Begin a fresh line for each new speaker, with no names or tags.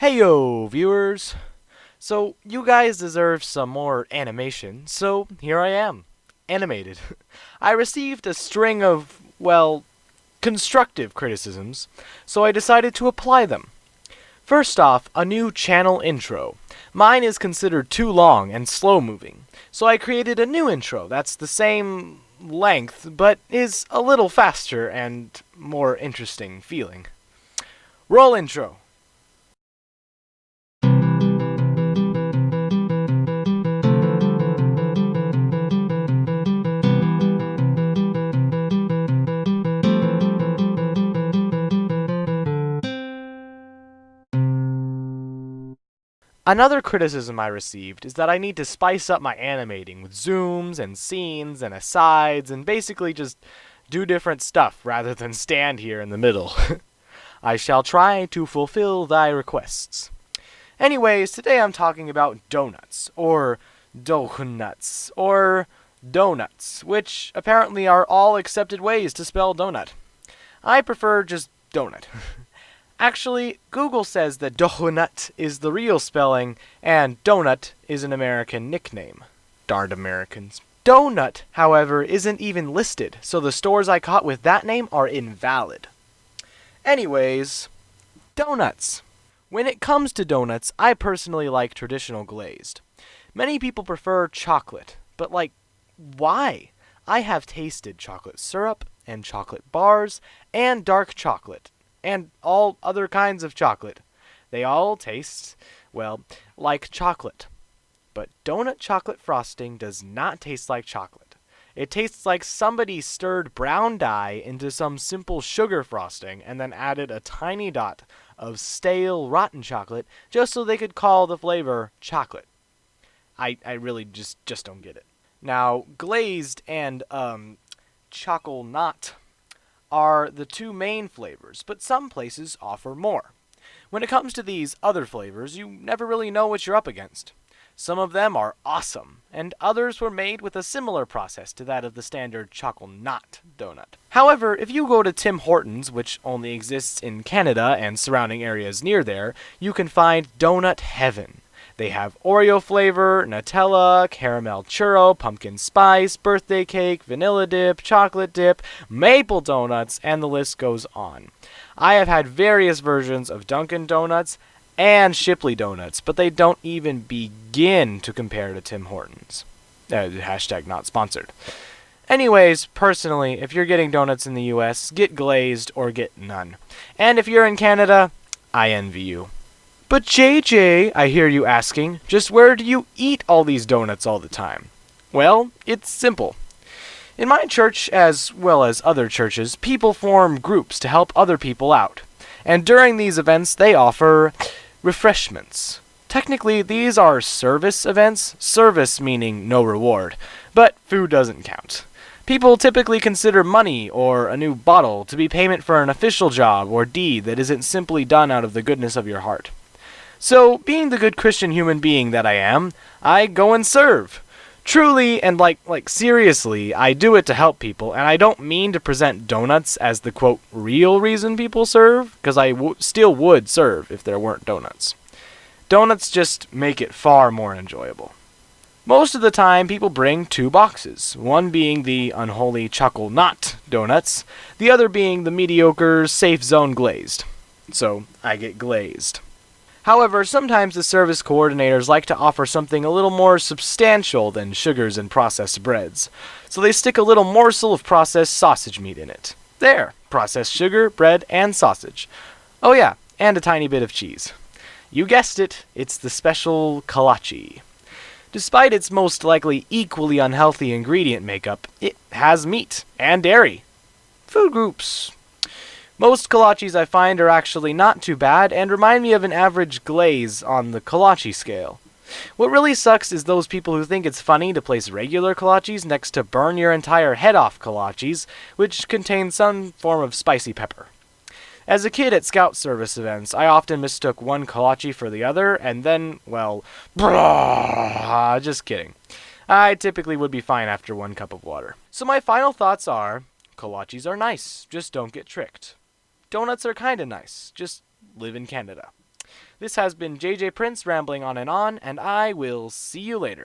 Heyo, viewers! So, you guys deserve some more animation, so here I am. Animated. I received a string of, well, constructive criticisms, so I decided to apply them. First off, a new channel intro. Mine is considered too long and slow-moving, so I created a new intro that's the same length, but is a little faster and more interesting feeling. Roll intro. Another criticism I received is that I need to spice up my animating with zooms and scenes and asides and basically just do different stuff rather than stand here in the middle. I shall try to fulfill thy requests. Anyways, today I'm talking about donuts, or doughnuts, or donuts, which apparently are all accepted ways to spell donut. I prefer just donut. Actually, Google says that Doughnut is the real spelling, and donut is an American nickname. Darned Americans. Donut, however, isn't even listed, so the stores I caught with that name are invalid. Anyways, donuts. When it comes to donuts, I personally like traditional glazed. Many people prefer chocolate, but why? I have tasted chocolate syrup, and chocolate bars, and dark chocolate, and all other kinds of chocolate. They all taste, well, like chocolate. But donut chocolate frosting does not taste like chocolate. It tastes like somebody stirred brown dye into some simple sugar frosting and then added a tiny dot of stale, rotten chocolate just so they could call the flavor chocolate. I really just don't get it. Now, glazed and, chocolate are the two main flavors, but some places offer more. When it comes to these other flavors, you never really know what you're up against. Some of them are awesome, and others were made with a similar process to that of the standard chocolate donut. However, if you go to Tim Hortons, which only exists in Canada and surrounding areas near there, you can find donut heaven. They have Oreo flavor, Nutella, caramel churro, pumpkin spice, birthday cake, vanilla dip, chocolate dip, maple donuts, and the list goes on. I have had various versions of Dunkin' Donuts and Shipley Donuts, but they don't even begin to compare to Tim Hortons. Hashtag not sponsored. Anyways, personally, if you're getting donuts in the US, get glazed or get none. And if you're in Canada, I envy you. But JJ, I hear you asking, just where do you eat all these donuts all the time? Well, it's simple. In my church, as well as other churches, people form groups to help other people out. And during these events, they offer refreshments. Technically, these are service events, service meaning no reward, but food doesn't count. People typically consider money or a new bottle to be payment for an official job or deed that isn't simply done out of the goodness of your heart. So, being the good Christian human being that I am, I go and serve. Truly, and seriously, I do it to help people, and I don't mean to present donuts as the, quote, real reason people serve, because I still would serve if there weren't donuts. Donuts just make it far more enjoyable. Most of the time, people bring two boxes, one being the unholy chocolate donuts, the other being the mediocre safe zone glazed. So, I get glazed. However, sometimes the service coordinators like to offer something a little more substantial than sugars and processed breads, so they stick a little morsel of processed sausage meat in it. There, processed sugar, bread, and sausage. Oh yeah, and a tiny bit of cheese. You guessed it, it's the special kolache. Despite its most likely equally unhealthy ingredient makeup, it has meat and dairy. Food groups. Most kolaches I find are actually not too bad and remind me of an average glaze on the kolache scale. What really sucks is those people who think it's funny to place regular kolaches next to burn your entire head off kolaches, which contain some form of spicy pepper. As a kid at scout service events, I often mistook one kolache for the other, and then, well, just kidding. I typically would be fine after one cup of water. So my final thoughts are, kolaches are nice, just don't get tricked. Donuts are kinda nice, just live in Canada. This has been JJ Prince rambling on, and I will see you later.